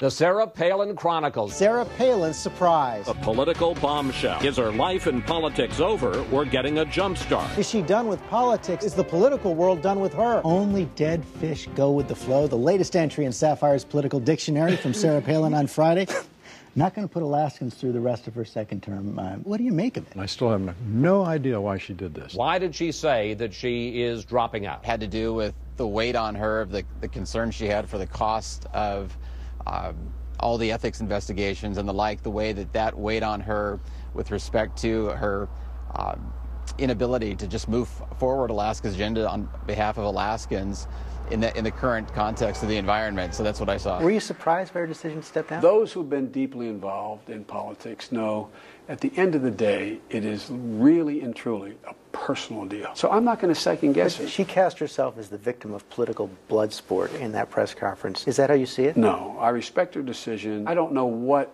The Sarah Palin Chronicles. Sarah Palin's surprise. A political bombshell. Is her life in politics over or getting a jump start? Is she done with politics? Is the political world done with her? Only dead fish go with the flow. The latest entry in Sapphire's political dictionary from Sarah Palin on Friday. Not going to put Alaskans through the rest of her second term. What do you make of it? I still have no idea why she did this. Why did she say that she is dropping out? Had to do with the weight on her of the concern she had for the cost of all the ethics investigations and the like, the way that weighed on her with respect to her inability to just move forward Alaska's agenda on behalf of Alaskans in the current context of the environment. So that's what I saw. Were you surprised by her decision to step down? Those who've been deeply involved in politics know at the end of the day, it is really and truly a personal deal. So I'm not going to second guess it. She cast herself as the victim of political blood sport in that press conference. Is that how you see it? No, I respect her decision. I don't know what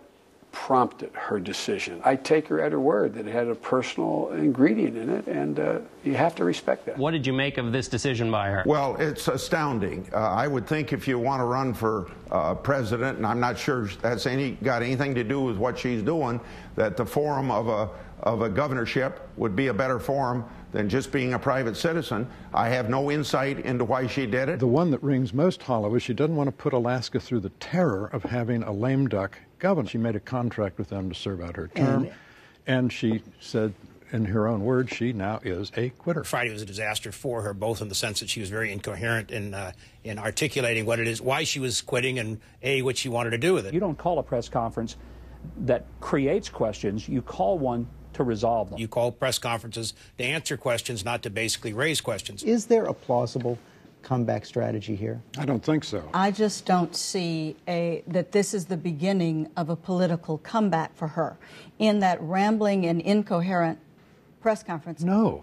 prompted her decision. I take her at her word that it had a personal ingredient in it, and you have to respect that. What did you make of this decision by her? Well, it's astounding. I would think if you want to run for president, and I'm not sure that's got anything to do with what she's doing, that the forum of a governorship would be a better forum than just being a private citizen. I have no insight into why she did it. The one that rings most hollow is she doesn't want to put Alaska through the terror of having a lame duck governor. She made a contract with them to serve out her term, and she said, in her own words, she now is a quitter. Friday was a disaster for her, both in the sense that she was very incoherent in articulating what it is, why she was quitting, and what she wanted to do with it. You don't call a press conference that creates questions. You call one to resolve them. You call press conferences to answer questions, not to basically raise questions. Is there a plausible comeback strategy here? I don't think so. I just don't see that this is the beginning of a political comeback for her in that rambling and incoherent press conference. No.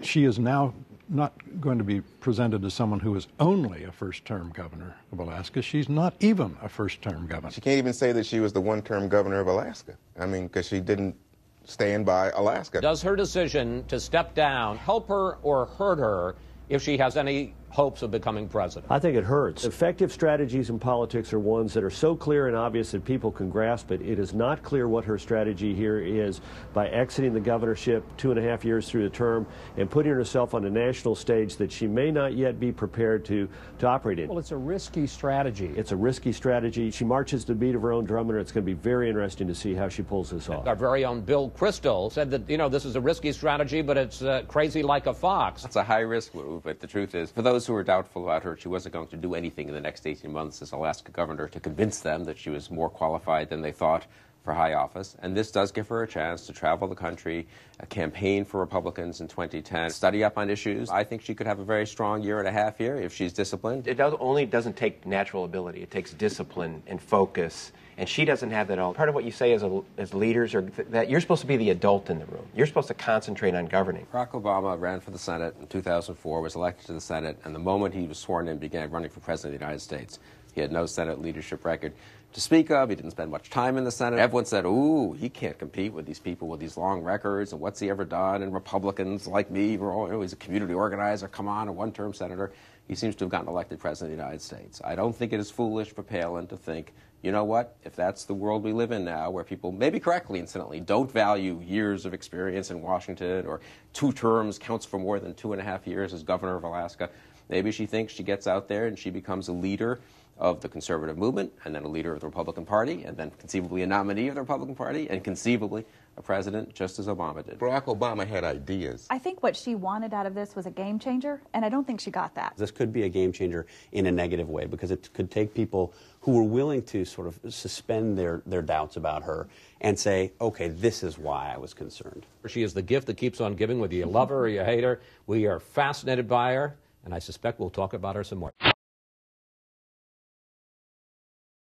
She is now not going to be presented as someone who is only a first-term governor of Alaska. She's not even a first-term governor. She can't even say that she was the one-term governor of Alaska. I mean, because she didn't stand by Alaska. Does her decision to step down help her or hurt her if she has any hopes of becoming president? I think it hurts. Effective strategies in politics are ones that are so clear and obvious that people can grasp it. It is not clear what her strategy here is by exiting the governorship 2.5 years through the term and putting herself on a national stage that she may not yet be prepared to operate in. Well, it's a risky strategy. It's a risky strategy. She marches to the beat of her own drum, and it's going to be very interesting to see how she pulls this off. Our very own Bill Kristol said that, this is a risky strategy, but it's crazy like a fox. It's a high-risk move, but the truth is, for those who were doubtful about her, she wasn't going to do anything in the next 18 months as Alaska governor to convince them that she was more qualified than they thought for high office. And this does give her a chance to travel the country, campaign for Republicans in 2010, study up on issues. I think she could have a very strong 1.5 years here if she's disciplined. It doesn't take natural ability. It takes discipline and focus. And she doesn't have that all. Part of what you say as leaders are that you're supposed to be the adult in the room. You're supposed to concentrate on governing. Barack Obama ran for the Senate in 2004, was elected to the Senate, and the moment he was sworn in, began running for president of the United States. He had no Senate leadership record to speak of. He didn't spend much time in the Senate. Everyone said, ooh, he can't compete with these people with these long records, and what's he ever done? And Republicans like me, he's a community organizer, come on, a one-term senator. He seems to have gotten elected president of the United States. I don't think it is foolish for Palin to think, you know what, if that's the world we live in now, where people, maybe correctly, incidentally, don't value years of experience in Washington or 2 terms counts for more than 2.5 years as governor of Alaska, maybe she thinks she gets out there and she becomes a leader of the conservative movement, and then a leader of the Republican Party, and then conceivably a nominee of the Republican Party, and conceivably a president, just as Obama did. Barack Obama had ideas. I think what she wanted out of this was a game changer, and I don't think she got that. This could be a game changer in a negative way, because it could take people who were willing to sort of suspend their doubts about her and say, okay, this is why I was concerned. She is the gift that keeps on giving, whether you love her or you hate her. We are fascinated by her, and I suspect we'll talk about her some more.